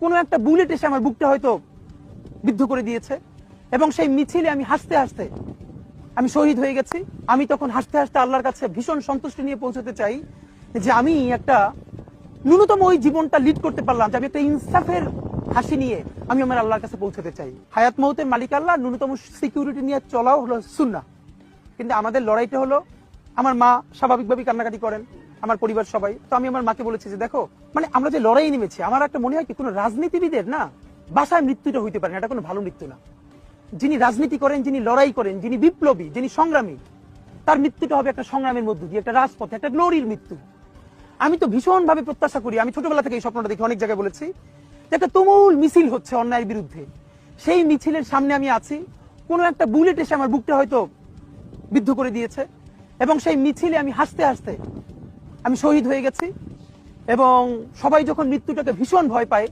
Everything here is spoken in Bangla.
কোনো একটা বুলেট এসে আমার বুকটা হয়তো বিদ্ধ করে দিয়েছে এবং সেই মিছিলে আমি হাসতে হাসতে আমি শহীদ হয়ে গেছি। আমি তখন হাসতে হাসতে আল্লাহর কাছে ভীষণ সন্তুষ্টি নিয়ে পৌঁছতে চাই যে আমি একটা ন্যূনতম ওই জীবনটা লিড করতে পারলাম, যে আমি একটা ইনসাফের হাসি নিয়ে আমি আমার আল্লাহর কাছে পৌঁছতে চাই। হায়াত মৌতের মালিক আল্লাহ, ন্যূনতম সিকিউরিটি নিয়ে চলাও হলো সুন্নাহ। কিন্তু আমাদের লড়াইটা হলো, আমার মা স্বাভাবিকভাবেই কান্নাকাটি করেন, আমার পরিবার সবাই। তো আমি আমার মাকে বলেছি যে দেখো, মানে আমরা যে লড়াই নেমেছি, আমার একটা মনে হয় কি কোনো রাজনীতিবিদের না বাসায় মৃত্যুটা হইতে পারে না, এটা কোনো ভালো মৃত্যু না। যিনি রাজনীতি করেন, যিনি লড়াই করেন, যিনি বিপ্লবী, যিনি সংগ্রামী, তার মৃত্যুটা হবে একটা সংগ্রামের মধ্য দিয়ে, একটা রাজপথে, একটা গ্লোরির মৃত্যু। আমি তো ভীষণ ভাবে প্রত্যাশা করি, আমি ছোটবেলা থেকে এই স্বপ্নটা দেখি, অনেক জায়গায় বলেছি যে একটা তুমুল মিছিল হচ্ছে অন্যায়ের বিরুদ্ধে, সেই মিছিলের সামনে আমি আছি, কোনো একটা বুলেট এসে আমার বুকটা হয়তো বিদ্ধ করে দিয়েছে এবং সেই মিছিলে আমি হাসতে হাসতে আমি শহীদ হয়ে গেছি। এবং সবাই যখন মৃত্যুটাকে ভীষণ ভয় পায়,